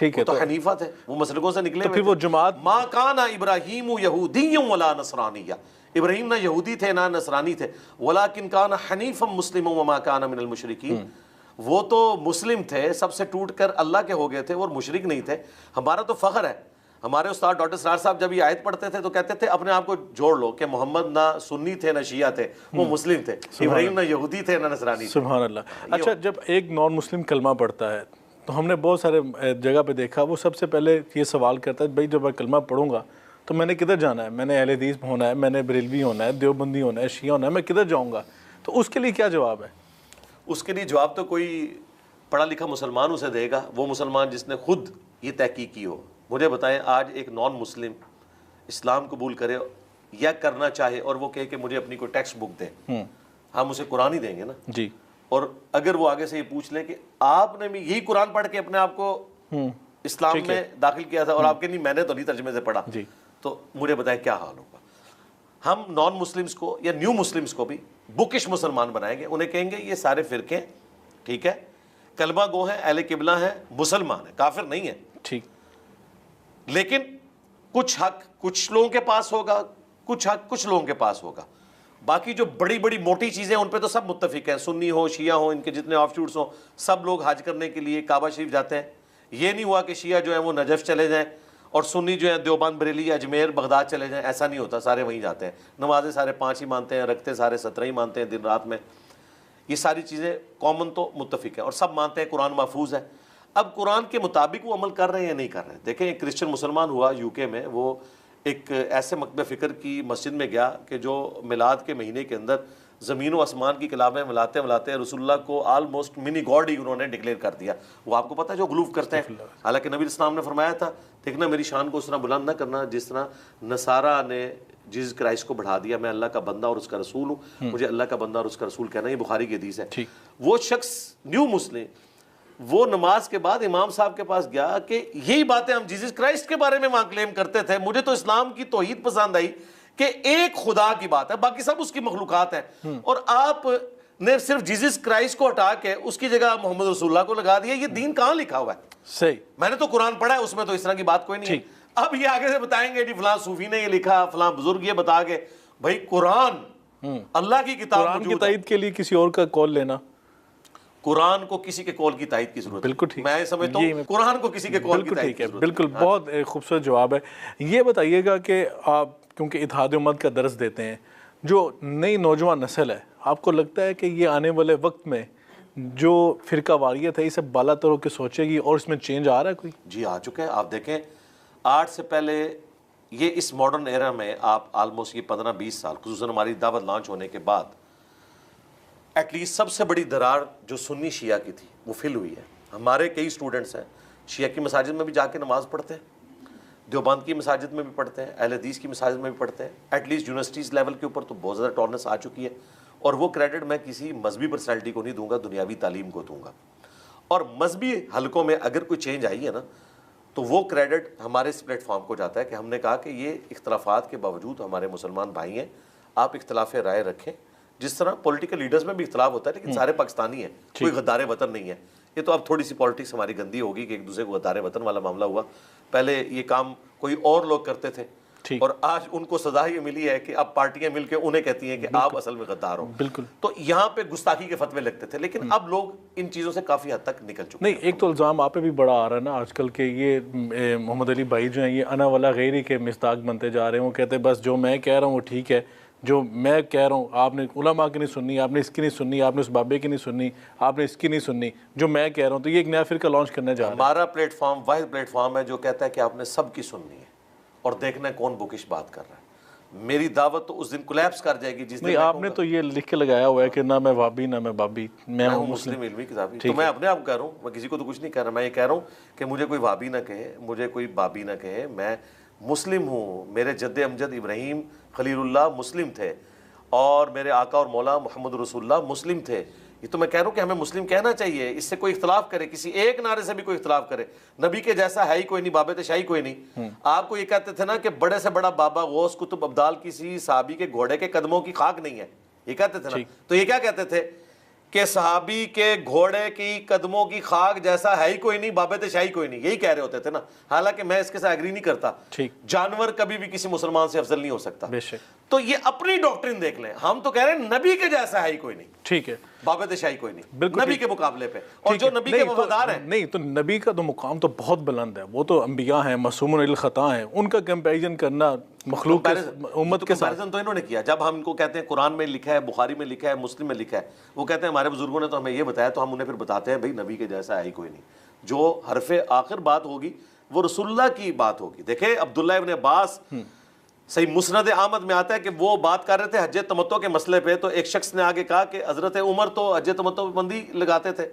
ٹھیک ہے، تو حنیفہ تھے، وہ مسلکوں سے نکلے تو پھر وہ جماعت ما کان ابراہیم یہودی ولا نصرانیہ، ابراہیم نہ یہودی تھے نہ نصرانی تھے، ولکن کان حنیفا مسلما وما کان من المشرکین، وہ تو مسلم تھے، سب سے ٹوٹ کر اللہ کے ہو گئے تھے اور مشرک نہیں تھے۔ ہمارا تو فخر ہے، ہمارے استاد ڈاکٹر سرار صاحب جب یہ آیت پڑھتے تھے تو کہتے تھے اپنے آپ کو جوڑ لو کہ محمد نہ سنی تھے نہ شیعہ تھے، وہ مسلم تھے، ابراہیم نہ یہودی تھے نہ نصرانی تھے۔ سبحان اللہ۔ اچھا، جب ایک نان مسلم کلمہ پڑھتا ہے تو ہم نے بہت سارے جگہ پہ دیکھا، وہ سب سے پہلے یہ سوال کرتا ہے بھائی جب میں کلمہ پڑھوں گا تو میں نے کدھر جانا ہے؟ میں نے اہل حدیث ہونا ہے، میں نے بریلوی ہونا ہے، دیوبندی ہونا ہے، شیعہ ہونا ہے، میں کدھر جاؤں گا؟ تو اس کے لیے کیا جواب ہے؟ اس کے لیے جواب تو کوئی پڑھا لکھا مسلمان اسے دے گا، وہ مسلمان جس نے خود یہ تحقیق کی ہو۔ مجھے بتائیں آج ایک نان مسلم اسلام قبول کرے یا کرنا چاہے اور وہ کہے کہ مجھے اپنی کوئی ٹیکسٹ بک دیں، ہم اسے قرآن ہی دیں گے نا جی۔ اور اگر وہ آگے سے یہ پوچھ لیں کہ آپ نے بھی یہی قرآن پڑھ کے اپنے آپ کو اسلام میں داخل کیا تھا اور آپ کے نہیں میں نے تو نہیں ترجمے سے پڑھا، تو مجھے بتائیں کیا حال ہوگا؟ ہم نان مسلمس کو یا نیو مسلمس کو بھی بکش مسلمان بنائیں گے، انہیں کہیں گے یہ سارے فرقے ٹھیک ہے، کلمہ گو ہیں، اہل قبلہ ہیں، مسلمان ہیں، کافر نہیں ہیں، ٹھیک، لیکن کچھ حق کچھ لوگوں کے پاس ہوگا، کچھ حق کچھ لوگوں کے پاس ہوگا، باقی جو بڑی بڑی موٹی چیزیں ان پہ تو سب متفق ہیں، سنی ہو شیعہ ہو، ان کے جتنے آف شوٹس ہوں، سب لوگ حج کرنے کے لیے کعبہ شریف جاتے ہیں۔ یہ نہیں ہوا کہ شیعہ جو ہیں وہ نجف چلے جائیں اور سنی جو ہیں دیوبند بریلی اجمیر بغداد چلے جائیں، ایسا نہیں ہوتا، سارے وہیں جاتے ہیں، نمازیں سارے 5 ہی مانتے ہیں، رکھتے سارے 17 ہی مانتے ہیں دن رات میں، یہ ساری چیزیں کامن تو متفق ہیں اور سب مانتے ہیں قرآن محفوظ ہے۔ اب قرآن کے مطابق وہ عمل کر رہے ہیں یا نہیں کر رہے ہیں؟ دیکھیں ایک کرسچن مسلمان ہوا یو کے میں، وہ ایک ایسے مکتب فکر کی مسجد میں گیا کہ جو میلاد کے مہینے کے اندر زمین و آسمان کی کلامیں ملاتے ملاتے رسول اللہ کو آلموسٹ منی گاڈ ہی انہوں نے ڈکلیئر کر دیا۔ وہ آپ کو پتہ ہے جو غلوف کرتے ہیں، حالانکہ نبی اسلام نے فرمایا تھا دیکھنا میری شان کو اس طرح بلند نہ کرنا جس طرح نصارہ نے جیسس کرائسٹ کو بڑھا دیا، میں اللہ کا بندہ اور اس کا رسول ہوں، مجھے اللہ کا بندہ اور اس کا رسول کہنا، یہ بخاری کی حدیث ہے۔ وہ شخص نیو مسلم وہ نماز کے بعد امام صاحب کے پاس گیا کہ یہی باتیں ہم جیسس کرائسٹ کے بارے میں وہاں کلیم کرتے تھے، مجھے تو اسلام کی توحید پسند آئی کہ ایک خدا کی بات ہے، باقی سب اس کی مخلوقات ہیں، اور آپ نے صرف جیسس کرائسٹ کو ہٹا کے اس کی جگہ محمد رسول اللہ کو لگا دیا۔ یہ دین کہاں لکھا ہوا ہے؟ صحیح، میں نے تو قرآن پڑھا ہے، اس میں تو اس طرح کی بات کوئی نہیں ہے۔ اب یہ آگے سے بتائیں گے جی فلاں صوفی نے یہ لکھا، فلاں بزرگ یہ بتا کے، بھائی قرآن اللہ کی کتاب قرآن کی تائید کے لیے کسی اور کا کال لینا، قرآن کو کسی کے قول کی تائید کی ضرورت بالکل ٹھیک، میں سمجھتا ہوں قرآن کو کسی کے قول کی تائید کی ضرورت بالکل بہت خوبصورت جواب ہے۔ یہ بتائیے گا کہ آپ کیونکہ اتحاد امت کا درس دیتے ہیں، جو نئی نوجوان نسل ہے، آپ کو لگتا ہے کہ یہ آنے والے وقت میں جو فرقہ واریت ہے یہ سب بالا تر ہو کے سوچے گی اور اس میں چینج آ رہا ہے کوئی؟ جی آ چکا ہے۔ آپ دیکھیں آج سے پہلے یہ اس ماڈرن ایرا میں آپ آلموسٹ یہ 15-20 سال خصوصاً ہماری دعوت لانچ ہونے کے بعد ایٹ لیسٹ سب سے بڑی درار جو سنی شیعہ کی تھی وہ فل ہوئی ہے۔ ہمارے کئی اسٹوڈنٹس ہیں شیعہ کی مساجد میں بھی جا کے نماز پڑھتے ہیں، دیوبند کی مساجد میں بھی پڑھتے ہیں، اہل حدیث کی مساجد میں بھی پڑھتے ہیں، ایٹ لیسٹ یونیورسٹیز لیول کے اوپر تو بہت زیادہ ٹالرنس آ چکی ہے، اور وہ کریڈٹ میں کسی مذہبی پرسنالٹی کو نہیں دوں گا، دنیاوی تعلیم کو دوں گا۔ اور مذہبی حلقوں میں اگر کوئی چینج آئی ہے نا تو وہ کریڈٹ ہمارے اس پلیٹ فارم کو جاتا ہے کہ ہم نے کہا کہ یہ اختلافات کے باوجود ہمارے مسلمان بھائی ہیں، آپ اختلاف رائے رکھیں، جس طرح پولیٹیکل لیڈرز میں بھی اختلاف ہوتا ہے لیکن سارے پاکستانی ہیں، کوئی غدار وطن نہیں ہے۔ یہ تو اب تھوڑی سی پالیٹکس ہماری گندی ہوگی کہ ایک دوسرے کو غدار وطن والا معاملہ ہوا، پہلے یہ کام کوئی اور لوگ کرتے تھے اور آج ان کو سزا یہ ملی ہے کہ اب پارٹیاں مل کے انہیں کہتی ہیں کہ آپ اصل میں غدار ہو۔ بالکل، تو یہاں پہ گستاخی کے فتوے لگتے تھے، لیکن اب لوگ ان چیزوں سے کافی حد تک نکل چکے ہیں۔ نہیں، ایک تو الزام آپ پہ بھی بڑا آ رہا ہے نا آج کل کے، یہ محمد علی بھائی جو ہیں یہ انا والا غیری کے مصداق بنتے جا رہے ہیں، وہ کہتے ہیں بس جو میں کہہ رہا ہوں وہ ٹھیک ہے، جو میں کہہ رہا ہوں آپ نے علماء کی نہیں سننی، آپ نے اس کی نہیں سننی، آپ نے اس بابے کی نہیں سننی، آپ نے اس کی نہیں سننی، جو میں کہہ رہا ہوں۔ تو یہ ایک نیا فرقہ لانچ کرنے جا رہا ہے۔ ہمارا پلیٹ فارم واحد پلیٹ فارم ہے جو کہتا ہے کہ آپ نے سب کی سننی ہے اور دیکھنا ہے کون بکش بات کر رہا ہے۔ میری دعوت تو اس دن کولیپس کر جائے گی جس دن نہیں، آپ نے تو یہ لکھ کے لگایا ہوا ہے کہ نہ میں وابی نہ میں بابی، میں ہوں مسلم علمی کتابی۔ تو میں اپنے آپ کہہ رہا ہوں، میں کسی کو تو کچھ نہیں کہہ رہا، میں یہ کہہ رہا ہوں کہ مجھے کوئی وابی نہ کہے، مجھے کوئی بابی نہ کہے، میں مسلم ہوں، میرے جد امجد ابراہیم خلیل اللہ مسلم تھے اور میرے آقا اور مولا محمد رسول اللہ مسلم تھے۔ یہ تو میں کہہ رہا ہوں کہ ہمیں مسلم کہنا چاہیے، اس سے کوئی اختلاف کرے، کسی ایک نعرے سے بھی کوئی اختلاف کرے، نبی کے جیسا ہے ہی کوئی نہیں، بابے شاہی کوئی نہیں۔ آپ کو یہ کہتے تھے نا کہ بڑے سے بڑا بابا غوث قطب ابدال کسی صحابی کے گھوڑے کے قدموں کی خاک نہیں ہے، یہ کہتے تھے نا۔ تو یہ کیا کہتے تھے کہ صحابی کے گھوڑے کی قدموں کی خاک جیسا ہے ہی کوئی نہیں، بابت شاہی کوئی نہیں، یہی کہہ رہے ہوتے تھے نا. حالانکہ میں اس کے ساتھ ایگری نہیں کرتا. ٹھیک. جانور کبھی بھی کسی مسلمان سے افضل نہیں ہو سکتا. بے شک. تو یہ اپنی ڈاکٹرن دیکھ لیں. ہم تو کہہ رہے ہیں نبی کے جیسا ہے ہی کوئی نہیں. ٹھیک ہے. بابت شاہی کوئی نہیں بالکل نبی کے مقابلے پہ. اور جو نبی کے وفادار ہیں، نہیں تو نبی کا تو مقام تو بہت بلند ہے، وہ تو انبیاء ہیں، معصومون علی الخطا ہیں، ان کا کمپیریزن کرنا مخلوق کے امت کے ساتھ. کمپیریزن تو انہوں نے کیا. جب ہم ان کو کہتے ہیں قرآن میں لکھا ہے، بخاری میں لکھا ہے، مسلم میں لکھا ہے، وہ کہتے ہیں ہمارے بزرگوں نے تو ہمیں یہ بتایا، تو ہم انہیں پھر بتاتے ہیں بھائی نبی کے جیسا ہے ہی کوئی نہیں. جو حرف آخر بات ہوگی وہ رسول اللہ کی بات ہوگی. دیکھیں عبداللہ ابن عباس، صحیح مسند احمد میں آتا ہے کہ وہ بات کر رہے تھے حج تمتع کے مسئلے پہ، تو ایک شخص نے آگے کہا کہ حضرت عمر تو حج تمتع پہ بندی لگاتے تھے.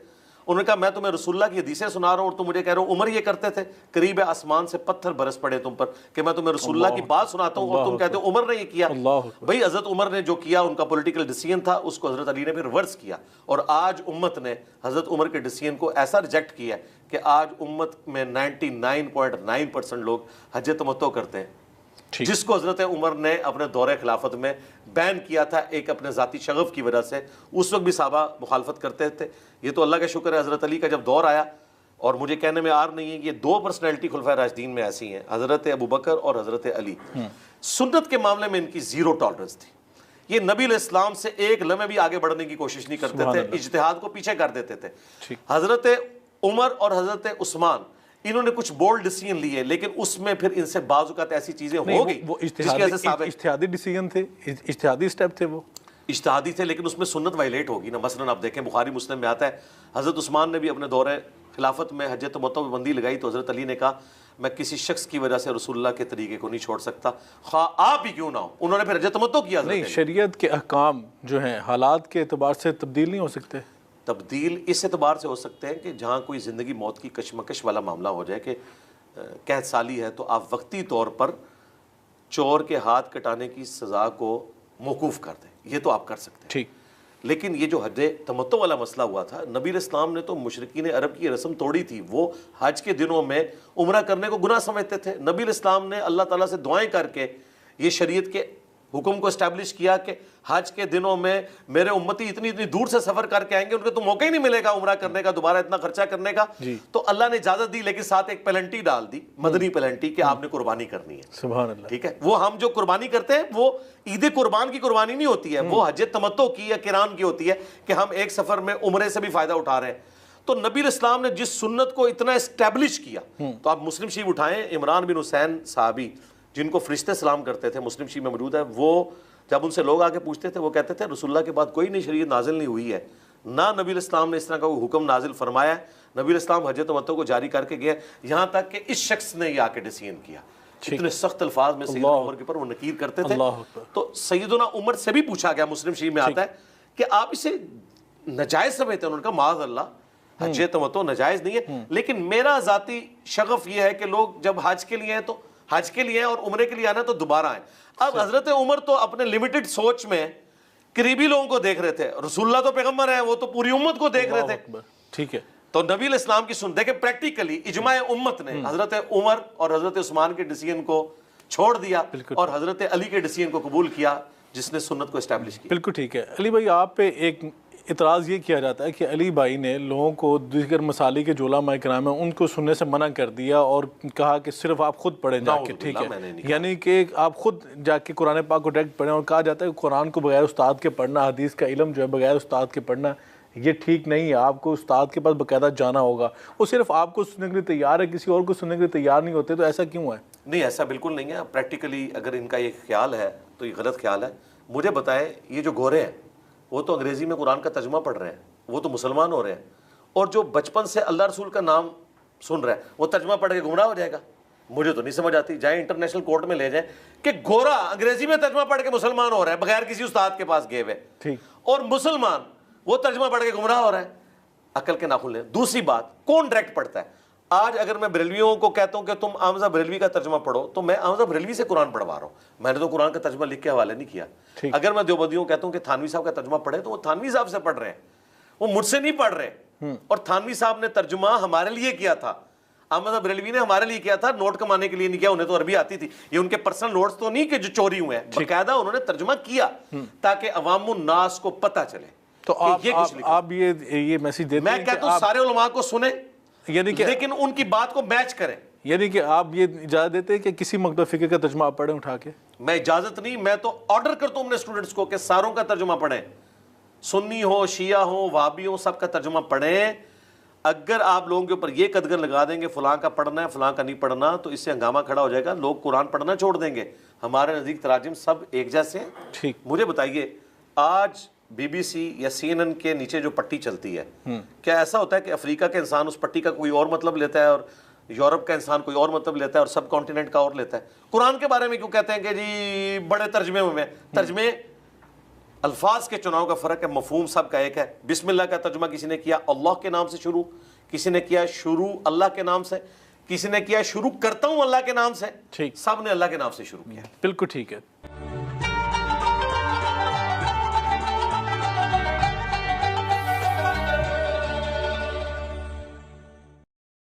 انہوں نے کہا میں تمہیں رسول اللہ کی حدیثیں سنا رہا ہوں اور تم مجھے کہہ رہے ہو عمر یہ کرتے تھے. قریب آسمان سے پتھر برس پڑے تم پر کہ میں تمہیں رسول اللہ کی بات سناتا ہوں اور تم کہتے ہو عمر نے یہ کیا. بھائی حضرت عمر نے جو کیا ان کا پولیٹیکل ڈیسیژن تھا، اس کو حضرت علی نے پھر ریورس کیا. اور آج امت نے حضرت عمر کے ڈیسیژن کو ایسا ریجیکٹ کیا کہ آج امت میں 99.9% لوگ حج تمتع کرتے ہیں، جس کو حضرت عمر نے اپنے دور خلافت میں بین کیا تھا ایک اپنے ذاتی شغف کی وجہ سے. اس وقت بھی صحابہ مخالفت کرتے تھے. یہ تو اللہ کا شکر ہے حضرت علی کا جب دور آیا، اور مجھے کہنے میں آر نہیں ہے کہ یہ دو پرسنالٹی خلفائے راشدین میں ایسی ہیں، حضرت ابوبکر اور حضرت علی. سنت کے معاملے میں ان کی زیرو ٹالرنس تھی. یہ نبی علیہ السلام سے ایک لمحے بھی آگے بڑھنے کی کوشش نہیں کرتے تھے، اجتہاد کو پیچھے کر دیتے تھے. حضرت عمر اور حضرت عثمان انہوں نے کچھ بولڈ ڈیسیژن لیے، لیکن اس میں پھر ان سے بعض اوقات ایسی چیزیں ہو گئی وہ جس کی وجہ سے اجتہادی ڈیسیژن تھے، اجتہادی سٹیپ تھے، وہ اجتہادی تھے، لیکن اس میں سنت وائلیٹ ہوگی نا. مثلا آپ دیکھیں بخاری مسلم میں آتا ہے حضرت عثمان نے بھی اپنے دور خلافت میں حج تمتع پہ بندی لگائی، تو حضرت علی نے کہا میں کسی شخص کی وجہ سے رسول اللہ کے طریقے کو نہیں چھوڑ سکتا، خواہ آپ ہی کیوں نہ ہو. انہوں نے پھر حج تمتع کیا. نہیں، شریعت کے احکام جو ہیں حالات کے اعتبار سے تبدیل نہیں ہو سکتے. تبدیل اس اعتبار سے ہو سکتے ہیں کہ جہاں کوئی زندگی موت کی کشمکش والا معاملہ ہو جائے کہ قحط سالی ہے، تو آپ وقتی طور پر چور کے ہاتھ کٹانے کی سزا کو موقوف کر دیں، یہ تو آپ کر سکتے ہیں. ٹھیک. لیکن یہ جو حج تمتع والا مسئلہ ہوا تھا، نبی علیہ السلام نے تو مشرکین عرب کی رسم توڑی تھی. وہ حج کے دنوں میں عمرہ کرنے کو گناہ سمجھتے تھے. نبی علیہ السلام نے اللہ تعالیٰ سے دعائیں کر کے یہ شریعت کے حکم کو اسٹیبلش کیا کہ حج کے دنوں میں میرے امتی اتنی دور سے سفر کر کے آئیں گے، ان کو تو موقع ہی نہیں ملے گا عمرہ کرنے کا، دوبارہ اتنا خرچہ کرنے کا. تو اللہ نے اجازت دی، لیکن ساتھ ایک پلنٹی ڈال دی، مدنی پلنٹی، کہ آپ نے قربانی کرنی ہے. سبحان اللہ. ٹھیک ہے. وہ ہم جو قربانی کرتے ہیں وہ عید قربان کی قربانی نہیں ہوتی ہے، وہ حج تمتع کی یا قران کی ہوتی ہے کہ ہم ایک سفر میں عمرے سے بھی فائدہ اٹھا رہے ہیں. تو نبی علیہ السلام نے جس سنت کو اتنا اسٹیبلش کیا، تو آپ مسلم شریف اٹھائیں، عمران بن حسین صحابی جن کو فرشتے سلام کرتے تھے، مسلم شریف میں موجود ہے. وہ جب ان سے لوگ آ کے پوچھتے تھے، وہ کہتے تھے رسول اللہ کے بعد کوئی نئی شریعت نازل نہیں ہوئی ہے، نہ نبی علیہ السلام نے اس طرح کا کوئی حکم نازل فرمایا ہے. نبی علیہ السلام حج تمتع کو جاری کر کے گئے، یہاں تک کہ اس شخص نے یہ آ کے ڈیسیژن کیا. اتنے سخت الفاظ میں سیدنا عمر کے اوپر وہ نکیر کرتے تھے. تو سیدنا عمر سے بھی پوچھا گیا، مسلم شریف میں آتا ہے کہ آپ اسے نجائز سمجھتے ہیں؟ انہوں نے کہا معاذ اللہ، حج تمتع نجائز نہیں ہے، لیکن میرا ذاتی شغف یہ ہے کہ لوگ جب حج کے لیے ہیں تو حج کے لیے اور عمرے کے لیے آنا تو دوبارہ آئیں. اب حضرت عمر تو اپنے لمیٹڈ سوچ میں قریبی لوگوں کو دیکھ رہے تھے، رسول اللہ تو پیغمبر ہیں، وہ تو پوری امت کو دیکھ رہے تھے. ٹھیک ہے. تو نبی علیہ السلام کی سن دیکھیں پریکٹیکلی اجماع امت نے حضرت عمر اور حضرت عثمان کے ڈیسیژن کو چھوڑ دیا اور حضرت علی کے ڈیسیژن کو قبول کیا جس نے سنت کو اسٹیبلش کیا. بالکل ٹھیک ہے. علی بھائی آپ پہ ایک اعتراض یہ کیا جاتا ہے کہ علی بھائی نے لوگوں کو دیگر مسالی کے جو علماء کرام ہیں ان کو سننے سے منع کر دیا اور کہا کہ صرف آپ خود پڑھیں جا کے. ٹھیک ہے، یعنی کہ آپ خود جا کے قرآن پاک کو ڈائریکٹ پڑھیں، اور کہا جاتا ہے کہ قرآن کو بغیر استاد کے پڑھنا، حدیث کا علم جو ہے بغیر استاد کے پڑھنا یہ ٹھیک نہیں ہے، آپ کو استاد کے پاس باقاعدہ جانا ہوگا. وہ صرف آپ کو سننے کے لیے تیار ہے، کسی اور کو سننے کے لیے تیار نہیں ہوتے، تو ایسا کیوں ہے؟ نہیں، ایسا بالکل نہیں ہے. پریکٹیکلی اگر ان کا یہ خیال ہے تو یہ غلط خیال ہے. مجھے بتائیں، یہ جو گورے ہیں وہ تو انگریزی میں قرآن کا ترجمہ پڑھ رہے ہیں، وہ تو مسلمان ہو رہے ہیں، اور جو بچپن سے اللہ رسول کا نام سن رہا ہے وہ ترجمہ پڑھ کے گمراہ ہو جائے گا؟ مجھے تو نہیں سمجھ آتی. جائیں انٹرنیشنل کورٹ میں لے جائیں کہ گورا انگریزی میں ترجمہ پڑھ کے مسلمان ہو رہا ہے بغیر کسی استاد کے پاس گئے ہوئے، اور مسلمان وہ ترجمہ پڑھ کے گمراہ ہو رہا ہے. عقل کے ناخن لیں. دوسری بات، کون ڈائریکٹ پڑھتا ہے؟ آج اگر میں بریلویوں کو کہتا ہوں کہ تم حمزہ بریلوی کا ترجمہ پڑھو تو میں حمزہ بریلوی سے قرآن پڑھوا رہا ہوں، میں نے تو قرآن کا ترجمہ لکھ کے حوالے نہیں کیا. اگر میں دیوبندیوں کو کہتا ہوں کہ تھانوی صاحب کا ترجمہ پڑھے تو وہ تھانوی صاحب سے پڑھ رہے ہیں، وہ مجھ سے نہیں پڑھ رہے. اور تھانوی صاحب نے ترجمہ ہمارے لیے کیا تھا، احمد بریلوی نے ہمارے لیے کیا تھا، نوٹ کمانے کے لیے نہیں کیا. انہیں تو عربی آتی تھی، یہ ان کے پرسنل نوٹس تو نہیں کہ جو چوری ہوئے ہیں، باقاعدہ انہوں نے ترجمہ کیا تاکہ عوام الناس کو پتہ چلے. تو آپ یہ میسج دیتے میں ہیں کہتا ہوں سارے علماء کو سنیں یعنی کہ لیکن ان کی بات کو میچ کریں. یعنی کہ آپ یہ اجازت دیتے ہیں کہ کسی مکتبہ فقہ کا ترجمہ آپ پڑھیں اٹھا کے؟ میں اجازت نہیں, میں تو آرڈر کرتا ہوں اپنے اسٹوڈنٹس کو کہ ساروں کا ترجمہ پڑھیں, سنی ہو, شیعہ ہو, وہابی ہو, سب کا ترجمہ پڑھیں. اگر آپ لوگوں کے اوپر یہ قدغن لگا دیں گے فلاں کا پڑھنا ہے فلاں کا نہیں پڑھنا, تو اس سے ہنگامہ کھڑا ہو جائے گا, لوگ قرآن پڑھنا چھوڑ دیں گے. ہمارے نزدیک تراجم سب ایک جیسے ہیں. ٹھیک, مجھے بتائیے آج BBC یا CNN کے نیچے جو پٹی چلتی ہے, کیا ایسا ہوتا ہے کہ افریقہ کے انسان اس پٹی کا کوئی اور مطلب لیتا ہے اور یورپ کا انسان کوئی اور مطلب لیتا ہے اور سب کانٹیننٹ کا اور لیتا ہے؟ قرآن کے بارے میں کیوں کہتے ہیں کہ جی بڑے ترجمے میں ترجمے الفاظ کے چناؤ کا فرق ہے, مفہوم سب کا ایک ہے. بسم اللہ کا ترجمہ کسی نے کیا اللہ کے نام سے شروع, کسی نے کیا شروع اللہ کے نام سے, کسی نے کیا شروع کرتا ہوں اللہ کے نام سے, ٹھیک, سب نے اللہ کے نام سے شروع کیا. بالکل ٹھیک ہے.